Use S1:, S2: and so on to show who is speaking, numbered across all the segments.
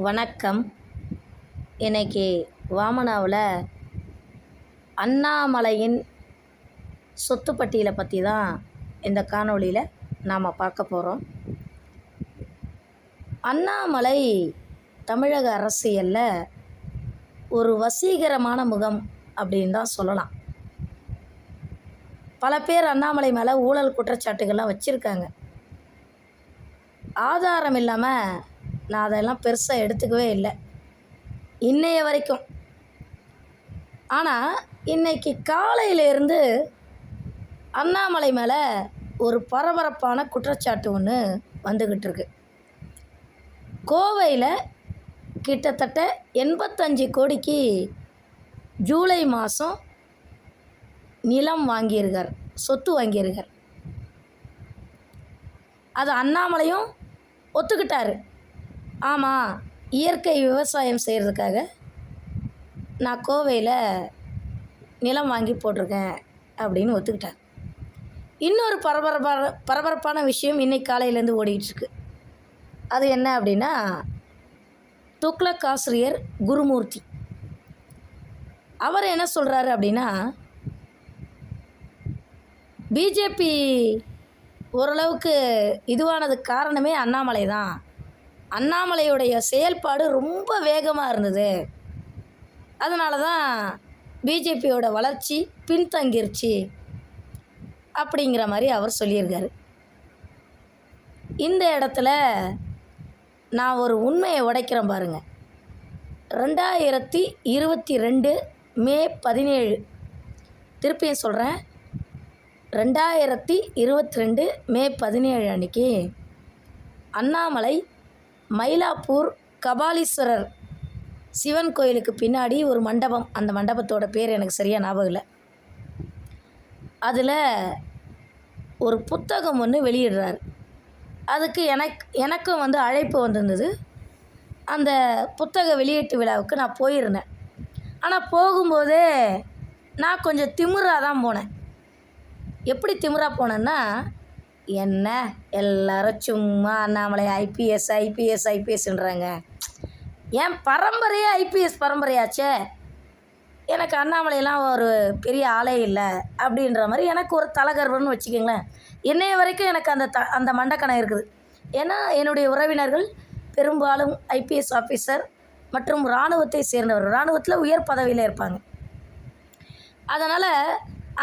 S1: வணக்கம். இன்னைக்கு வாமனாவில் அண்ணாமலையின் சொத்துப்பட்டியலை பற்றி தான் இந்த காணொளியில் நாம் பார்க்க போகிறோம். அண்ணாமலை தமிழக அரசியலில் ஒரு வசீகரமான முகம் அப்படின்னு தான் சொல்லலாம். பல பேர் அண்ணாமலை மேலே ஊழல் குற்றச்சாட்டுகள்லாம் வச்சுருக்காங்க. ஆதாரம் இல்லாமல் நான் அதெல்லாம் பெருசாக எடுத்துக்கவே இல்லை இன்னைய வரைக்கும். ஆனால் இன்றைக்கி காலையிலேருந்து அண்ணாமலை மேலே ஒரு பரபரப்பான குற்றச்சாட்டு ஒன்று வந்துக்கிட்டு இருக்கு. கோவையில் கிட்டத்தட்ட 85 கோடிக்கு ஜூலை மாதம் நிலம் வாங்கியிருக்கார், சொத்து வாங்கியிருக்கார். அது அண்ணாமலையும் ஒத்துக்கிட்டார். ஆமாம், இயற்கை விவசாயம் செய்கிறதுக்காக நான் கோவையில் நிலம் வாங்கி போட்டிருக்கேன் அப்படின்னு ஒத்துக்கிட்டார். இன்னொரு பரபரப்பான விஷயம் இன்றைக்கி காலையிலேருந்து ஓடிக்கிட்டுருக்கு. அது என்ன அப்படின்னா, துக்ளக் ஆசிரியர் குருமூர்த்தி அவர் என்ன சொல்கிறாரு அப்படின்னா, பிஜேபி ஓரளவுக்கு இதுவானதுக்கு காரணமே அண்ணாமலை தான். அண்ணாமலையுடைய செயல்பாடு ரொம்ப வேகமாக இருந்தது, அதனால தான் பிஜேபியோட வளர்ச்சி பின்தங்கிருச்சு அப்படிங்கிற மாதிரி அவர் சொல்லியிருக்காரு. இந்த இடத்துல நான் ஒரு உண்மையை உடைக்கிறேன் பாருங்கள். 2022 மே 17, திருப்பியும் சொல்கிறேன், 2022 மே 17 அன்றைக்கி அண்ணாமலை மயிலாப்பூர் கபாலீஸ்வரர் சிவன் கோயிலுக்கு பின்னாடி ஒரு மண்டபம், அந்த மண்டபத்தோட பேர் எனக்கு சரியாக ஞாபகம் இல்லை, அதில் ஒரு புத்தகம் ஒன்று வெளியிடுறார். அதுக்கு எனக்கும் அழைப்பு வந்திருந்தது. அந்த புத்தக வெளியீட்டு விழாவுக்கு நான் போயிருந்தேன். ஆனால் போகும்போதே நான் கொஞ்சம் திமிராக தான் போனேன். எப்படி திமிராக போனேன்னா, என்ன எல்லாரும் சும்மா அண்ணாமலை ஐபிஎஸ்ன்றாங்க. ஏன் பரம்பரையே ஐபிஎஸ் பரம்பரையாச்சே, எனக்கு அண்ணாமலையெல்லாம் ஒரு பெரிய ஆளே இல்லை அப்படின்ற மாதிரி எனக்கு ஒரு தலகர்வம்னு வச்சுக்கோங்களேன். என்னைய வரைக்கும் எனக்கு அந்த மண்டக்கணம் இருக்குது. ஏன்னா என்னுடைய உறவினர்கள் பெரும்பாலும் ஐபிஎஸ் ஆஃபீஸர் மற்றும் இராணுவத்தை சேர்ந்தவர், இராணுவத்தில் உயர் பதவியில் இருப்பாங்க. அதனால்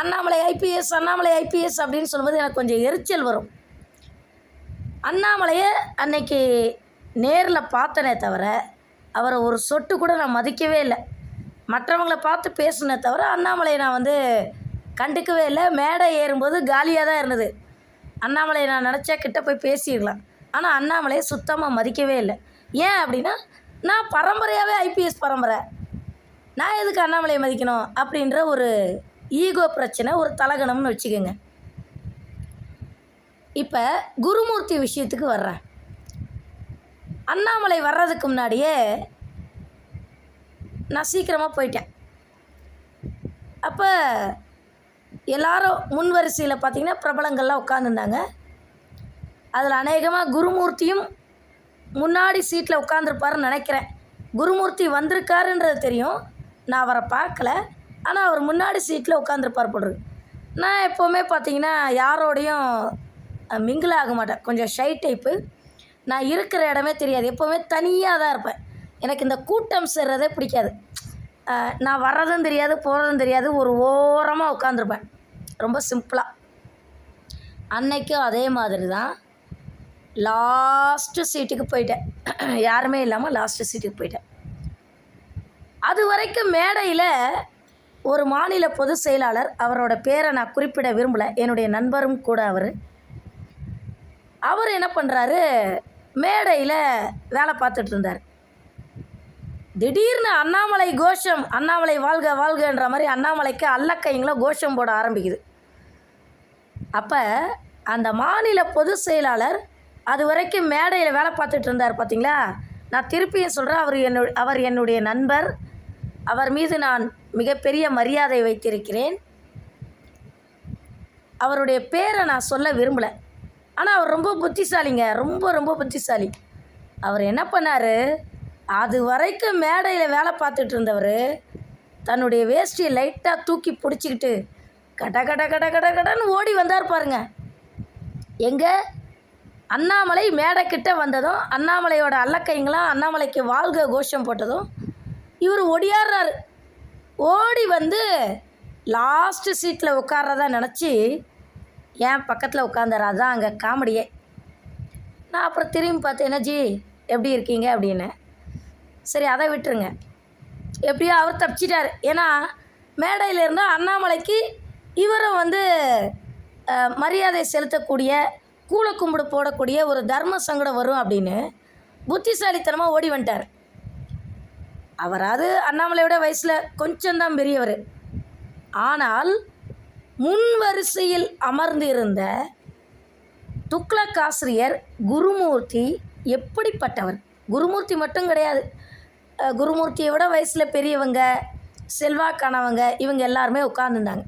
S1: அண்ணாமலை ஐபிஎஸ் அப்படின்னு சொல்லும்போது எனக்கு கொஞ்சம் எரிச்சல் வரும். அண்ணாமலையை அன்னைக்கு நேரில் பார்த்தனே தவிர அவரை ஒரு சொட்டு கூட நான் மதிக்கவே இல்லை. மற்றவங்கள பார்த்து பேசுனே தவிர அண்ணாமலையை நான் கண்டுக்கவே இல்லை. மேடை ஏறும்போது காலியாக தான் இருந்தது. அண்ணாமலையை நான் நினச்சா கிட்ட போய் பேசிடலாம். ஆனால் அண்ணாமலையை சுத்தமாக மதிக்கவே இல்லை. ஏன் அப்படின்னா, நான் பரம்பரையாகவே ஐபிஎஸ் பரம்பரை, நான் எதுக்கு அண்ணாமலையை மதிக்கணும் அப்படின்ற ஒரு ஈகோ பிரச்சனை, ஒரு தலகணம்னு வச்சுக்கோங்க. இப்போ குருமூர்த்தி விஷயத்துக்கு வர்றேன். அண்ணாமலை வர்றதுக்கு முன்னாடியே நான் சீக்கிரமாக போயிட்டேன். அப்போ எல்லாரும் முன் வரிசையில் பார்த்திங்கன்னா பிரபலங்கள்லாம் உட்காந்துருந்தாங்க. அதில் அநேகமாக குருமூர்த்தியும் முன்னாடி சீட்டில் உட்காந்துருப்பாருன்னு நினைக்கிறேன். குருமூர்த்தி வந்திருக்காருன்றது தெரியும், நான் அவரை பார்க்கல. ஆனால் அவர் முன்னாடி சீட்டில் உட்காந்துருப்பார் போடுறது. நான் எப்போவுமே பார்த்திங்கன்னா யாரோடையும் மிங்கிள் ஆக மாட்டேன், கொஞ்சம் ஷை டைப்பு. நான் இருக்கிற இடமே தெரியாது, எப்போவுமே தனியாக தான் இருப்பேன். எனக்கு இந்த கூட்டம் சேர்றதே பிடிக்காது. நான் வர்றதும் தெரியாது, போகிறதும் தெரியாது, ஒரு ஓரமாக உட்காந்துருப்பேன், ரொம்ப சிம்பிளாக. அன்னைக்கும் அதே மாதிரி தான் லாஸ்ட்டு சீட்டுக்கு போயிட்டேன். யாருமே இல்லாமல் லாஸ்ட்டு சீட்டுக்கு போயிட்டேன். அது வரைக்கும் மேடையில் ஒரு மாநில பொதுச் செயலாளர், அவரோட பேரை நான் குறிப்பிட விரும்பலை, என்னுடைய நண்பரும் கூட, அவர் என்ன பண்ணுறாரு, மேடையில் வேலை பார்த்துட்டு இருந்தார். திடீர்னு அண்ணாமலை கோஷம், அண்ணாமலை வாழ்க வாழ்கன்ற மாதிரி அண்ணாமலைக்கு அல்லக்கைங்கள கோஷம் போட ஆரம்பிக்குது. அப்போ அந்த மாநில பொதுச் செயலாளர் அது வரைக்கும் மேடையில் வேலை பார்த்துட்டு இருந்தார் பார்த்தீங்களா. நான் திருப்பியும் சொல்கிறேன், அவர் என்னுடைய நண்பர், அவர் மீது நான் மிகப்பெரிய மரியாதை வைத்திருக்கிறேன். அவருடைய பேரை நான் சொல்ல விரும்பலை, ஆனால் அவர் ரொம்ப புத்திசாலிங்க, ரொம்ப ரொம்ப புத்திசாலி. அவர் என்ன பண்ணார், அது வரைக்கும் மேடையில் வேலை பார்த்துட்டு இருந்தவர் தன்னுடைய வேஷ்டியை லைட்டாக தூக்கி பிடிச்சிக்கிட்டு கட கட கட கட கடன்னு ஓடி வந்தார் பாருங்க. எங்கே அண்ணாமலை மேடைக்கிட்ட வந்ததும் அண்ணாமலையோட அல்லக்கைங்களாம் அண்ணாமலைக்கு வாழ்க கோஷம் போட்டதும் இவர் ஒடியாடுறாரு. ஓடி வந்து லாஸ்ட்டு சீட்டில் உட்கார்றதா நினச்சி என் பக்கத்தில் உட்காந்தார். அதுதான் அங்கே காமெடியே. நான் அப்புறம் திரும்பி பார்த்தேன், என்னஜி எப்படி இருக்கீங்க அப்படின்னு. சரி அதை விட்டுருங்க, எப்படியோ அவர் தப்பிச்சிட்டார். ஏன்னா மேடையில் இருந்தால் அண்ணாமலைக்கு இவரும் வந்து மரியாதை செலுத்தக்கூடிய கூல கும்பிடு போடக்கூடிய ஒரு தர்ம சங்கடம் வரும் அப்படின்னு புத்திசாலித்தனமாக ஓடி வந்துட்டார். அவராது அண்ணாமலையோட வயசில் கொஞ்சம்தான் பெரியவர். ஆனால் முன் வரிசையில் அமர்ந்திருந்த துக்ளக் ஆசிரியர் குருமூர்த்தி எப்படிப்பட்டவர்? குருமூர்த்தி மட்டும் கிடையாது, குருமூர்த்தியை விட வயசில் பெரியவங்க, செல்வாக்கானவங்க, இவங்க எல்லாருமே உட்காந்துருந்தாங்க.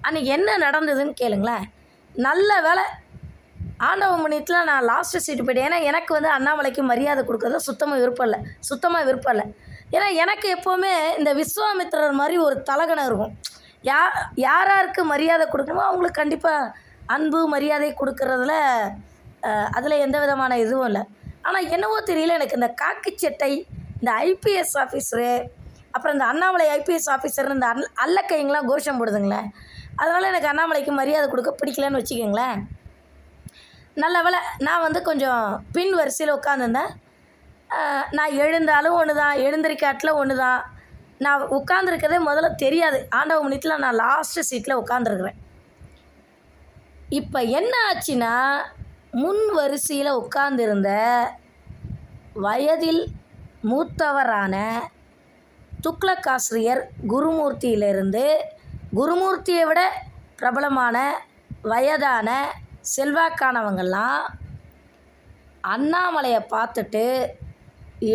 S1: அன்றைக்கி என்ன நடந்ததுன்னு கேளுங்களேன். நல்ல வேலை ஆண்டவ மணியத்தில் நான் லாஸ்ட்டு சீட்டு போய்ட்டேன். ஏன்னா எனக்கு வந்து அண்ணாமலைக்கு மரியாதை கொடுக்குறது சுத்தமாக விருப்பம் இல்லை. ஏன்னா எனக்கு எப்போவுமே இந்த விஸ்வாமித்திரர் மாதிரி ஒரு தலகணம் இருக்கும். யாருக்கு மரியாதை கொடுக்கணுமோ அவங்களுக்கு கண்டிப்பாக அன்பு மரியாதை கொடுக்கறதுல அதில் எந்த விதமான இதுவும் இல்லை. ஆனால் என்னவோ தெரியல, எனக்கு இந்த காக்கி சட்டை, இந்த ஐபிஎஸ் ஆஃபீஸரு, அப்புறம் இந்த அண்ணாமலை ஐபிஎஸ் ஆஃபீஸர், இந்த அல்லக்கைங்களாம் கோஷம் போடுதுங்களே, அதனால் எனக்கு அண்ணாமலைக்கு மரியாதை கொடுக்க பிடிக்கலன்னு வச்சுக்கோங்களேன். நல்ல வேலை நான் வந்து கொஞ்சம் பின் வரிசையில் உட்காந்துருந்தேன். நான் எழுந்தாலும் ஒன்று தான், எழுந்திரிக்காட்டில் ஒன்று தான். நான் உட்காந்துருக்கதே முதல்ல தெரியாது. ஆண்டவ மணியத்தில் நான் லாஸ்ட்டு சீட்டில் உட்காந்துருக்குறேன். இப்போ என்ன ஆச்சுன்னா, முன் வரிசையில் உட்கார்ந்திருந்த வயதில் மூத்தவரான துக்ளக் ஆசிரியர் குருமூர்த்தியிலிருந்து குருமூர்த்தியை விட பிரபலமான வயதான செல்வாக்கானவங்கள்லாம் அண்ணாமலையை பார்த்துட்டு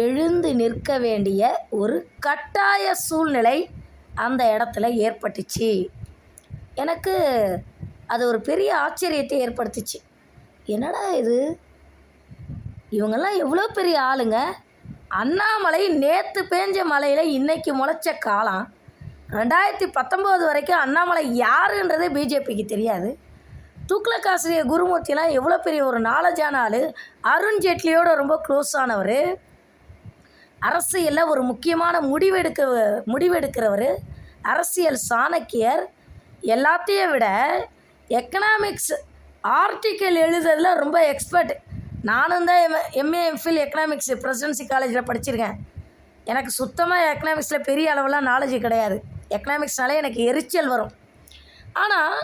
S1: எழுந்து நிற்க வேண்டிய ஒரு கட்டாய சூழ்நிலை அந்த இடத்துல ஏற்பட்டுச்சு. எனக்கு அது ஒரு பெரிய ஆச்சரியத்தை ஏற்படுத்துச்சு. என்னடா இது, இவங்கெல்லாம் எவ்வளோ பெரிய ஆளுங்க. அண்ணாமலை நேற்று பேஞ்ச மலையில் இன்றைக்கி முளைச்ச காலம். 2019 வரைக்கும் அண்ணாமலை யாருன்றதே பிஜேபிக்கு தெரியாது. துக்ளக் ஆசிரியர் குருமூர்த்திலாம் எவ்வளோ பெரிய ஒரு நாலேஜான ஆள். அருண்ஜேட்லியோட ரொம்ப க்ளோஸ் ஆனவர். அரசியலில் ஒரு முக்கியமான முடிவெடுக்கிறவர். அரசியல் சாணக்கியர். எல்லாத்தையும் விட எக்கனாமிக்ஸ் ஆர்டிக்கல் எழுதுறதுல ரொம்ப எக்ஸ்பர்ட். நானும் தான் எம்ஏ எம்ஃபில் எக்கனாமிக்ஸ் பிரசிடென்சி காலேஜில் படிச்சிருக்கேன். எனக்கு சுத்தமாக எக்கனாமிக்ஸில் பெரிய அளவெல்லாம் நாலேஜ் கிடையாது. எக்கனாமிக்ஸ்னாலே எனக்கு எரிச்சல் வரும். ஆனால்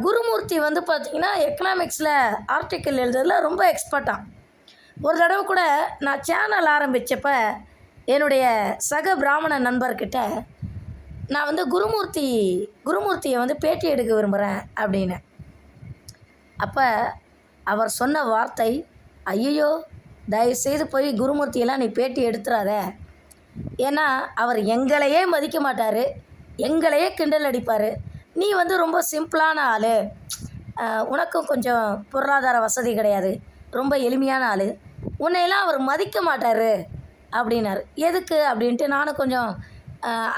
S1: குருமூர்த்தி வந்து பார்த்திங்கன்னா எக்கனாமிக்ஸில் ஆர்டிக்கல் எழுதுறதுல ரொம்ப எக்ஸ்பர்ட்டாக. ஒரு தடவை கூட நான் சேனல் ஆரம்பித்தப்ப என்னுடைய சக பிராமண நண்பர்கிட்ட நான் வந்து குருமூர்த்தியை வந்து பேட்டி எடுக்க விரும்புகிறேன் அப்படின்னு. அப்போ அவர் சொன்ன வார்த்தை, ஐயோ தயவுசெய்து போய் குருமூர்த்தியெல்லாம் நீ பேட்டி எடுத்துறாத. ஏன்னா அவர் எங்களையே மதிக்க மாட்டார், எங்களையே கிண்டல் அடிப்பார். நீ வந்து ரொம்ப சிம்பிளான ஆள், உனக்கும் கொஞ்சம் பொருளாதார வசதி கிடையாது, ரொம்ப எளிமையான ஆள், உன்னையெல்லாம் அவர் மதிக்க மாட்டார் அப்படின்னாரு. எதுக்கு அப்படின்ட்டு நானும் கொஞ்சம்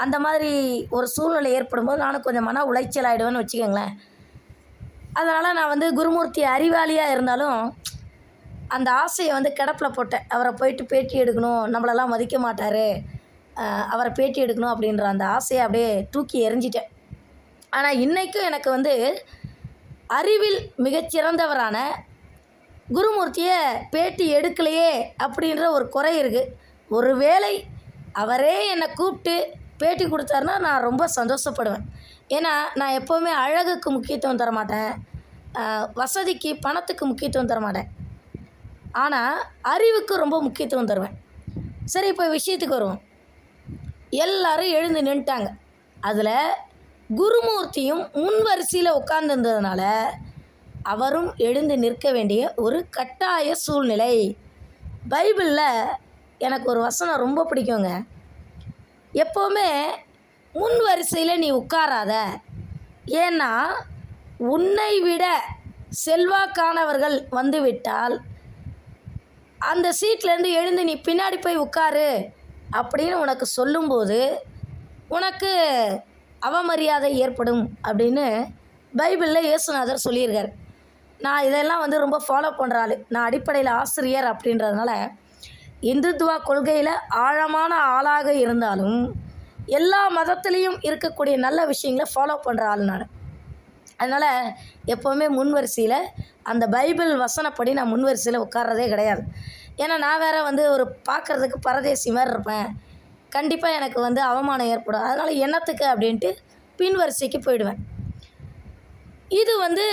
S1: அந்த மாதிரி ஒரு சூழ்நிலை ஏற்படும்போது நானும் கொஞ்சம் மன உளைச்சல் ஆகிடுவேன்னு வச்சுக்கோங்களேன். அதனால் நான் வந்து குருமூர்த்தி அறிவாளியாக இருந்தாலும் அந்த ஆசையை வந்து கிடப்பில் போட்டேன். அவரை போயிட்டு பேட்டி எடுக்கணும், நம்மளெல்லாம் மதிக்க மாட்டார், அவரை பேட்டி எடுக்கணும் அப்படின்ற அந்த ஆசையை அப்படியே தூக்கி எறிஞ்சிட்டேன். ஆனால் இன்றைக்கும் எனக்கு வந்து அறிவில் மிகச்சிறந்தவரான குருமூர்த்தியை பேட்டி எடுக்கலையே அப்படின்ற ஒரு குறை இருக்குது. ஒருவேளை அவரே என்னை கூப்பிட்டு பேட்டி கொடுத்தாருன்னா நான் ரொம்ப சந்தோஷப்படுவேன். ஏன்னா நான் எப்போவுமே அழகுக்கு முக்கியத்துவம் தர மாட்டேன், வசதிக்கு பணத்துக்கு முக்கியத்துவம் தர மாட்டேன். ஆனால் அறிவுக்கு ரொம்ப முக்கியத்துவம் தருவேன். சரி, இப்போ விஷயத்துக்கு வருவோம். எல்லோரும் எழுந்து நின்ட்டாங்க. அதில் குருமூர்த்தியும் முன் வரிசையில் உட்கார்ந்துருந்ததுனால அவரும் எழுந்து நிற்க வேண்டிய ஒரு கட்டாய சூழ்நிலை. பைபிளில் எனக்கு ஒரு வசனம் ரொம்ப பிடிக்குங்க. எப்போவுமே முன் வரிசையில் நீ உட்காராத, ஏன்னா உன்னை விட செல்வாக்கானவர்கள் வந்துவிட்டால் அந்த சீட்லேருந்து எழுந்து நீ பின்னாடி போய் உட்காரு அப்படின்னு உனக்கு சொல்லும்போது உனக்கு அவமரியாதை ஏற்படும் அப்படின்னு பைபிளில் இயேசுநாதர் சொல்லியிருக்கார். நான் இதெல்லாம் வந்து ரொம்ப ஃபாலோ பண்ணுற ஆள். நான் அடிப்படையில் ஆசிரியர் அப்படின்றதுனால இந்துத்துவா கொள்கையில் ஆழமான ஆளாக இருந்தாலும் எல்லா மதத்துலேயும் இருக்கக்கூடிய நல்ல விஷயங்களை ஃபாலோ பண்ணுற ஆள் நான். அதனால் எப்போவுமே முன்வரிசையில் அந்த பைபிள் வசனப்படி நான் முன்வரிசையில் உட்கார்றதே கிடையாது. ஏன்னா நான் வேறு வந்து ஒரு பார்க்குறதுக்கு பரதேசி மாதிரி இருப்பேன். கண்டிப்பாக எனக்கு வந்து அவமானம் ஏற்படும். அதனால் என்னத்துக்கு அப்படின்ட்டு பின்வரிசைக்கு போயிடுவேன். இது வந்து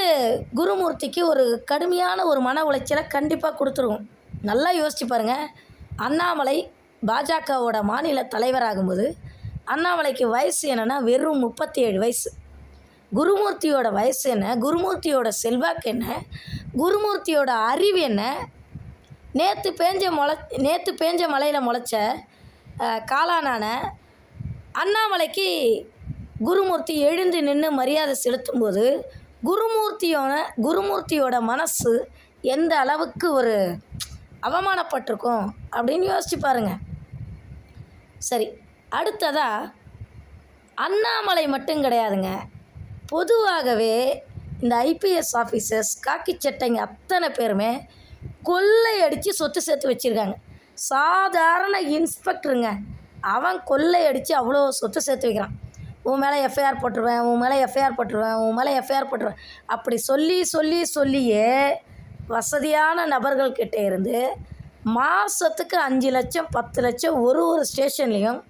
S1: குருமூர்த்திக்கு ஒரு கடுமையான ஒரு மன உளைச்சலை கண்டிப்பாக கொடுத்துருக்கும். நல்லா யோசிச்சு பாருங்கள். அண்ணாமலை பாஜகவோட மாநில தலைவராகும்போது அண்ணாமலைக்கு வயசு என்னென்னா வெறும் 37 வயசு. குருமூர்த்தியோட வயசு என்ன, குருமூர்த்தியோட செல்வாக்கு என்ன, குருமூர்த்தியோட அறிவு என்ன, நேற்று பேஞ்ச மலையில் முளைச்ச காளானான அண்ணாமலைக்கு குருமூர்த்தி எழுந்து நின்று மரியாதை செலுத்தும்போது குருமூர்த்தியோட மனசு எந்த அளவுக்கு ஒரு அவமானப்பட்டிருக்கும் அப்படின்னு யோசிச்சு பாருங்கள். சரி, அடுத்ததாக அண்ணாமலை மட்டும் கிடையாதுங்க. பொதுவாகவே இந்த ஐபிஎஸ் ஆஃபீஸர்ஸ் காக்கி சட்டைங்க அத்தனை பேருமே கொள்ளையடித்து சொத்து சேர்த்து வச்சுருக்காங்க. சாதாரண இன்ஸ்பெக்டருங்க, அவன் கொள்ளையடித்து அவ்வளோ சொத்து சேர்த்து வைக்கிறான். உன் மேலே எஃப்ஐஆர் போட்டுருவேன், உன் மேலே எஃப்ஐஆர் போட்டுருவேன், உன் மேலே எஃப்ஐஆர் போட்டுருவேன் அப்படி சொல்லியே வசதியான நபர்கள்கிட்ட இருந்து மாதத்துக்கு 5 லட்சம் 10 லட்சம் ஒரு ஸ்டேஷன்லேயும்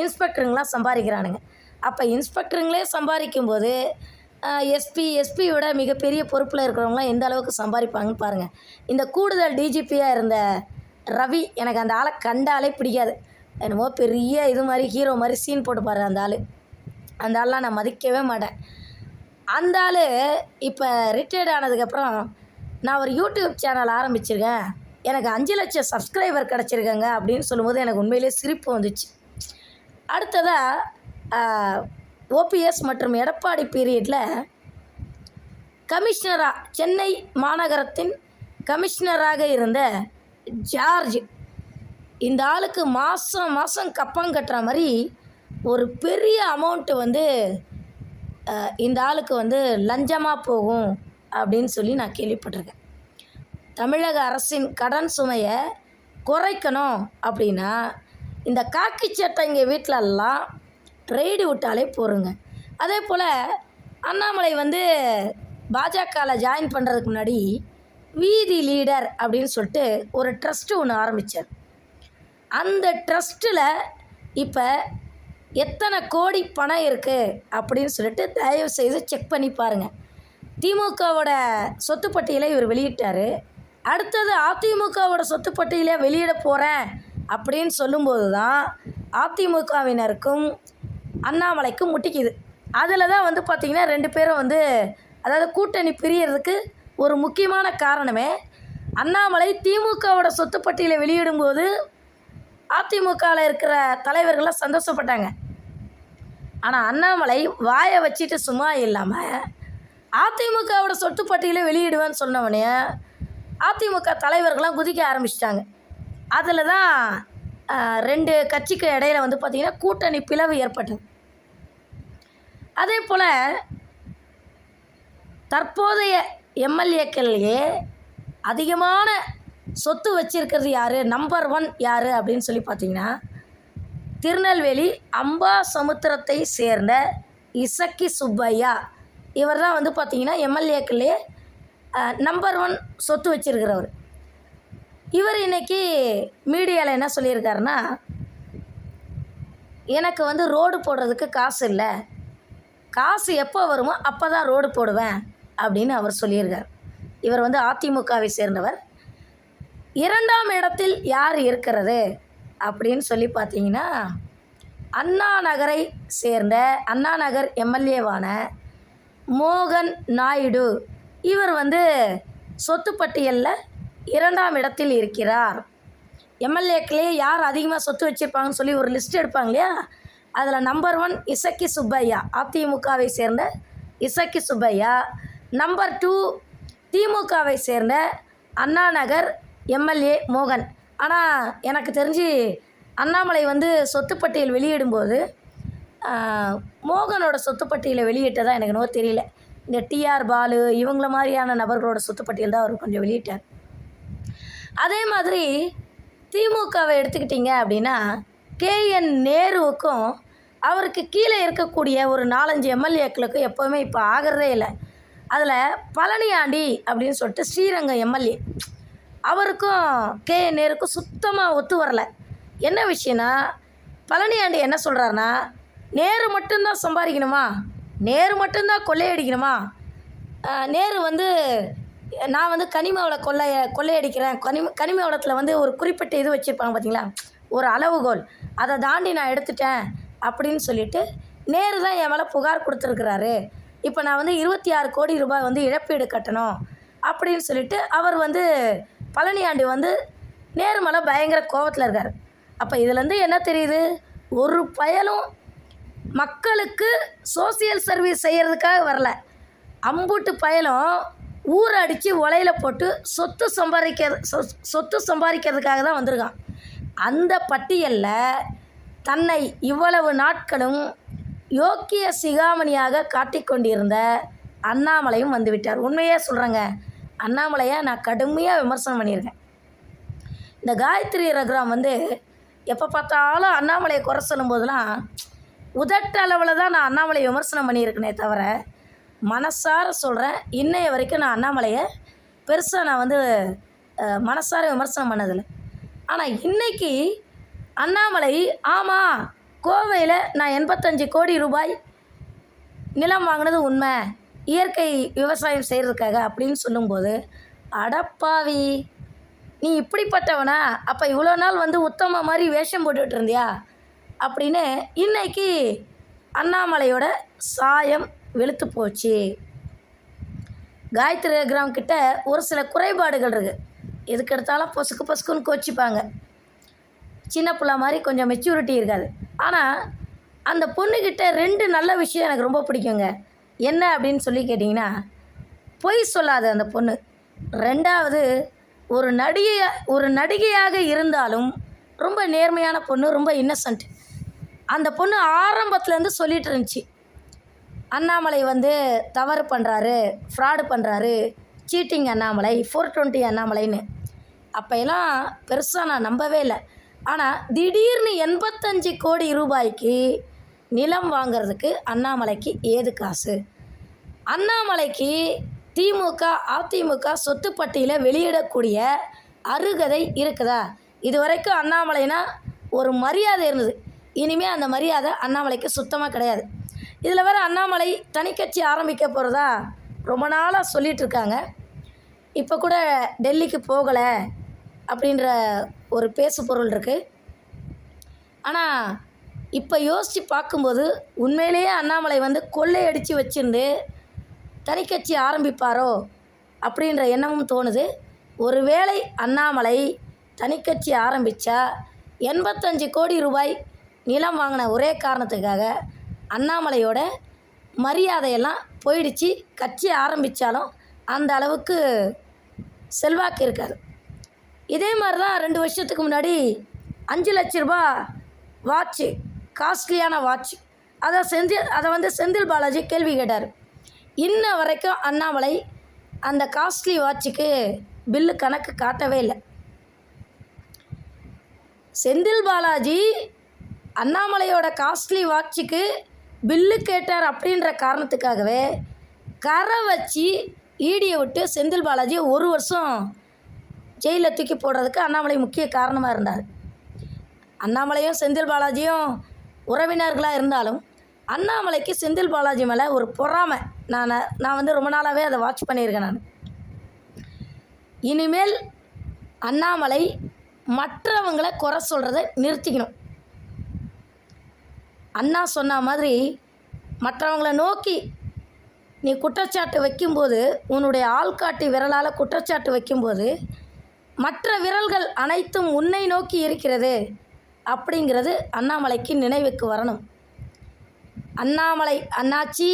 S1: இன்ஸ்பெக்டருங்களாம் சம்பாதிக்கிறானுங்க. அப்போ இன்ஸ்பெக்டருங்களே சம்பாதிக்கும்போது எஸ்பியோட மிகப்பெரிய பொறுப்பில் இருக்கிறவங்களாம் எந்த அளவுக்கு சம்பாதிப்பாங்கன்னு பாருங்கள். இந்த கூடுதல் டிஜிபியாக இருந்த ரவி, எனக்கு அந்த ஆளை கண்டாலே பிடிக்காது. என்னமோ பெரிய இது மாதிரி ஹீரோ மாதிரி சீன் போட்டு பாரு. அந்த ஆள்லாம் நான் மதிக்கவே மாட்டேன். அந்த ஆள் இப்போ ரிட்டையர்ட் ஆனதுக்கப்புறம் நான் ஒரு யூடியூப் சேனல் ஆரம்பிச்சிருக்கேன், எனக்கு 5 லட்சம் சப்ஸ்கிரைபர் கிடச்சிருக்கேங்க அப்படின்னு சொல்லும்போது எனக்கு உண்மையிலே சிரிப்பு வந்துச்சு. அடுத்ததாக ஓபிஎஸ் மற்றும் எடப்பாடி பீரியடில் கமிஷனராக, சென்னை மாநகரத்தின் கமிஷனராக இருந்த ஜார்ஜ், இந்த ஆளுக்கு மாதம் கப்பம் கட்டுற மாதிரி ஒரு பெரிய அமௌண்ட்டு வந்து இந்த ஆளுக்கு வந்து லஞ்சமாக போகும் அப்படின்னு சொல்லி நான் கேள்விப்பட்டிருக்கேன். தமிழக அரசின் கடன் சுமையை குறைக்கணும் அப்படின்னா இந்த காக்கி சட்டைங்க வீட்டிலெல்லாம் ரெய்டு விட்டாலே போருங்க. அதே போல் அண்ணாமலை வந்து பாஜகவில் ஜாயின் பண்ணுறதுக்கு முன்னாடி வீதி லீடர் அப்படின்னு சொல்லிட்டு ஒரு ட்ரஸ்ட்டு ஒன்று ஆரம்பித்தார். அந்த ட்ரஸ்ட்டில் இப்போ எத்தனை கோடி பணம் இருக்குது அப்படின்னு சொல்லிட்டு தயவு செய்து செக் பண்ணி பாருங்கள். திமுகவோட சொத்து பட்டியலை இவர் வெளியிட்டார். அடுத்தது அதிமுகவோட சொத்து பட்டியலை வெளியிட போகிறேன் அப்படின்னு சொல்லும்போது தான் அதிமுகவினருக்கும் அண்ணாமலைக்கும் முட்டிக்குது. அதில் தான் வந்து பார்த்திங்கன்னா 2 பேரும் வந்து, அதாவது கூட்டணி பிரியறதுக்கு ஒரு முக்கியமான காரணமே அண்ணாமலை திமுகவோட சொத்து பட்டியலை வெளியிடும்போது அதிமுகவில் இருக்கிற தலைவர்கள்லாம் சந்தோஷப்பட்டாங்க. ஆனால் அண்ணாமலை வாயை வச்சுட்டு சும்மா இல்லாமல் அதிமுகவோட சொத்து பட்டியலை வெளியிடுவேன்னு சொன்னவனே அதிமுக தலைவர்கள்லாம் குதிக்க ஆரம்பிச்சிட்டாங்க. அதில் தான் 2 கட்சிக்கு இடையில் வந்து பார்த்திங்கன்னா கூட்டணி பிளவு ஏற்பட்டது. அதே போல் தற்போதைய எம்எல்ஏக்கள்லேயே அதிகமான சொத்து வச்சிருக்கிறது யார், நம்பர் 1 யார் அப்படின்னு சொல்லி பார்த்திங்கன்னா திருநெல்வேலி அம்பாசமுத்திரத்தை சேர்ந்த இசக்கி சுப்பையா. இவர் தான் வந்து பார்த்திங்கன்னா எம்எல்ஏக்கள்லேயே நம்பர் 1 சொத்து வச்சிருக்கிறவர். இவர் இன்றைக்கி மீடியாவில் என்ன சொல்லியிருக்காருன்னா, எனக்கு வந்து ரோடு போடுறதுக்கு காசு இல்லை, காசு எப்போ வருமோ அப்போ தான் ரோடு போடுவேன் அப்படின்னு அவர் சொல்லியிருக்கார். இவர் வந்து அதிமுகவை சேர்ந்தவர். 2ஆம் இடத்தில் யார் இருக்கிறது அப்படின்னு சொல்லி பார்த்தீங்கன்னா அண்ணா நகரை சேர்ந்த அண்ணா நகர் எம்எல்ஏவான மோகன் நாயுடு. இவர் வந்து சொத்து பட்டியலில் 2ஆம் இடத்தில் இருக்கிறார். எம்எல்ஏக்களே யார் அதிகமாக சொத்து வச்சுருப்பாங்கன்னு சொல்லி ஒரு லிஸ்ட் எடுப்பாங்க இல்லையா, அதில் நம்பர் 1 இசக்கி சுப்பையா, அதிமுகவை சேர்ந்த இசக்கி சுப்பையா. நம்பர் 2 திமுகவை சேர்ந்த அண்ணா நகர் எம்எல்ஏ மோகன். ஆனால் எனக்கு தெரிஞ்சு அண்ணாமலை வந்து சொத்துப்பட்டியல் வெளியிடும்போது மோகனோட சொத்துப்பட்டியலை வெளியிட்டதா எனக்கு என்னவோ தெரியல. இந்த டிஆர் பாலு இவங்கள மாதிரியான நபர்களோட சொத்துப்பட்டியல் தான் அவர் கொஞ்சம் வெளியிட்டார். அதே மாதிரி திமுகவை எடுத்துக்கிட்டிங்க அப்படின்னா கேஎன் நேருவுக்கும் அவருக்கு கீழே இருக்கக்கூடிய ஒரு 4-5 எம்எல்ஏக்களுக்கும் எப்போவுமே இப்போ ஆகிறதே இல்லை. அதில் பழனியாண்டி அப்படின்னு சொல்லிட்டு ஸ்ரீரங்கம் எம்எல்ஏ, அவருக்கும் கேஎன் நேருக்கும் சுத்தமாக ஒத்து வரல. என்ன விஷயம்னா, பழனியாண்டி என்ன சொல்கிறாருன்னா, நேரு மட்டும்தான் சம்பாதிக்கணுமா, நேரு மட்டும்தான் கொள்ளையடிக்கணுமா, நேரு வந்து நான் வந்து கனிம வள கொள்ளையடிக்கிறேன், கனிம வளத்தில் வந்து ஒரு குறிப்பிட்ட இது வச்சுருப்பாங்க பார்த்தீங்களா, ஒரு அளவுகோல், அதை தாண்டி நான் எடுத்துட்டேன் அப்படின்னு சொல்லிட்டு நேரு தான் என் மேலே புகார் கொடுத்துருக்குறாரு. இப்போ நான் வந்து 26 கோடி ரூபாய் வந்து இழப்பீடு கட்டணும் அப்படின்னு சொல்லிட்டு அவர் வந்து பழனியாண்டி வந்து நேரு மேலே பயங்கர கோபத்தில் இருக்கார். அப்போ இதுலேருந்து என்ன தெரியுது, ஒரு பயலும் மக்களுக்கு சோசியல் சர்வீஸ் செய்கிறதுக்காக வரல, அம்புட்டு பயலும் ஊரை அடித்து உலையில் போட்டு சொத்து சம்பாதிக்கிறதுக்காக தான் வந்திருக்கான். அந்த பட்டியலில் தன்னை இவ்வளவு நாட்களும் யோக்கிய சிகாமணியாக காட்டிக்கொண்டிருந்த அண்ணாமலையும் வந்துவிட்டார். உண்மையே சொல்கிறேங்க, அண்ணாமலையை நான் கடுமையாக விமர்சனம் பண்ணியிருக்கேன். இந்த காயத்ரி ரகுராம் வந்து எப்போ பார்த்தாலும் அண்ணாமலையை குறை சொல்லும்போதெல்லாம் உதட்டளவில் தான் நான் அண்ணாமலையை விமர்சனம் பண்ணியிருக்கேனே தவிர, மனசார சொல்கிறேன், இன்னைய வரைக்கும் நான் அண்ணாமலையை பெருசாக நான் வந்து மனசார விமர்சனம் பண்ணதில்லை. ஆனால் இன்றைக்கி அண்ணாமலை ஆமாம் கோவையில் நான் 85 கோடி ரூபாய் நிலம் வாங்கினது உண்மை, இயற்கை விவசாயம் செய்கிறதுக்காக அப்படின்னு சொல்லும்போது, அடப்பாவி நீ இப்படிப்பட்டவனா, அப்போ இவ்வளோ நாள் வந்து உத்தம மாதிரி வேஷம் போட்டுக்கிட்டு இருந்தியா அப்படின்னு இன்றைக்கி அண்ணாமலையோட சாயம் வெளுத்து போச்சு. காயத்ரி ரகுராம் கிட்ட ஒரு சில குறைபாடுகள் இருக்குது. எதுக்கு எடுத்தாலும் பொசுக்குன்னு கோச்சிப்பாங்க, சின்ன பிள்ளை மாதிரி கொஞ்சம் மெச்சூரிட்டி இருக்காது. ஆனால் அந்த பொண்ணுக்கிட்ட 2 நல்ல விஷயம் எனக்கு ரொம்ப பிடிக்குங்க. என்ன அப்படின்னு சொல்லி கேட்டிங்கன்னா, பொய் சொல்லாது அந்த பொண்ணு. 2வது ஒரு நடிகையாக இருந்தாலும் ரொம்ப நேர்மையான பொண்ணு, ரொம்ப இன்னசென்ட். அந்த பொண்ணு ஆரம்பத்துலேருந்து சொல்லிகிட்டு இருந்துச்சு, அண்ணாமலை வந்து தவறு பண்ணுறாரு, ஃப்ராடு பண்ணுறாரு, சீட்டிங் அண்ணாமலை, 420 அண்ணாமலைன்னு. அப்போயெல்லாம் பெருசாக நான் நம்பவே இல்லை. ஆனால் திடீர்னு 85 கோடி ரூபாய்க்கு நிலம் வாங்கிறதுக்கு அண்ணாமலைக்கு ஏது காசு? அண்ணாமலைக்கு திமுக அதிமுக சொத்து பட்டியலை வெளியிடக்கூடிய அருகதை இருக்குதா? இது வரைக்கும் அண்ணாமலைனா ஒரு மரியாதை இருந்தது, இனிமேல் அந்த மரியாதை அண்ணாமலைக்கு சுத்தமாக கிடையாது. இதில் வேறு அண்ணாமலை தனிக்கட்சி ஆரம்பிக்க போகிறதா ரொம்ப நாளாக சொல்லிகிட்ருக்காங்க. இப்போ கூட டெல்லிக்கு போகலை அப்படின்ற ஒரு பேசு பொருள் இருக்குது. ஆனால் இப்போ யோசித்து பார்க்கும்போது உண்மையிலேயே அண்ணாமலை வந்து கொள்ளையடித்து வச்சுருந்து தனிக்கட்சி ஆரம்பிப்பாரோ அப்படின்ற எண்ணமும் தோணுது. ஒருவேளை அண்ணாமலை தனிக்கட்சி ஆரம்பித்தா 85 கோடி ரூபாய் நிலம் வாங்கின ஒரே காரணத்துக்காக அண்ணாமலையோட மரியாதையெல்லாம் போயிடுச்சு. கட்சி ஆரம்பித்தாலும் அந்த அளவுக்கு செல்வாக்கு இருக்காது. இதே மாதிரி தான் 2 வருஷத்துக்கு முன்னாடி 5 லட்ச ரூபா வாட்ச்சு, காஸ்ட்லியான வாட்ச், அதை வந்து செந்தில் பாலாஜி கேள்வி கேட்டார். இன்ன வரைக்கும் அண்ணாமலை அந்த காஸ்ட்லி வாட்சுக்கு பில்லு கணக்கு காட்டவே இல்லை. செந்தில் பாலாஜி அண்ணாமலையோட காஸ்ட்லி வாட்சுக்கு பில்லு கேட்டார் அப்படின்ற காரணத்துக்காகவே கரை வச்சு ஈடியை விட்டு செந்தில் பாலாஜி 1 வருஷம் ஜெயிலில் தூக்கி போடுறதுக்கு அண்ணாமலை முக்கிய காரணமாக இருந்தார். அண்ணாமலையும் செந்தில் பாலாஜியும் உறவினர்களாக இருந்தாலும் அண்ணாமலைக்கு செந்தில் பாலாஜி மேலே ஒரு பொறாமை. நான் வந்து ரொம்ப நாளாகவே அதை வாட்ச் பண்ணியிருக்கேன். நான் இனிமேல் அண்ணாமலை மற்றவங்களை குறை சொல்கிறத நிறுத்திக்கணும். அண்ணா சொன்ன மாதிரி மற்றவங்களை நோக்கி நீ குற்றச்சாட்டு வைக்கும்போது, உன்னுடைய ஆள்காட்டி விரலால் குற்றச்சாட்டு வைக்கும்போது மற்ற விரல்கள் அனைத்தும் உன்னை நோக்கி இருக்கிறது அப்படிங்கிறது அண்ணாமலைக்கு நினைவுக்கு வரணும். அண்ணாமலை அண்ணாச்சி,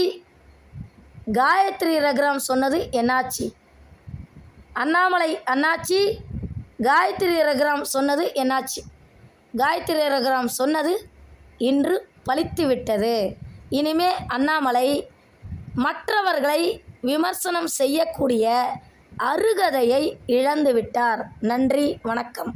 S1: காயத்ரி ரகுராம் சொன்னது என்னாச்சு? அண்ணாமலை அண்ணாச்சி, காயத்ரி ரகுராம் சொன்னது என்னாச்சு? காயத்ரி ரகுராம் சொன்னது இன்று பலித்து விட்டது. இனிமே அண்ணாமலை மற்றவர்களை விமர்சனம் செய்யக்கூடிய அருகதையை இழந்து விட்டார். நன்றி, வணக்கம்.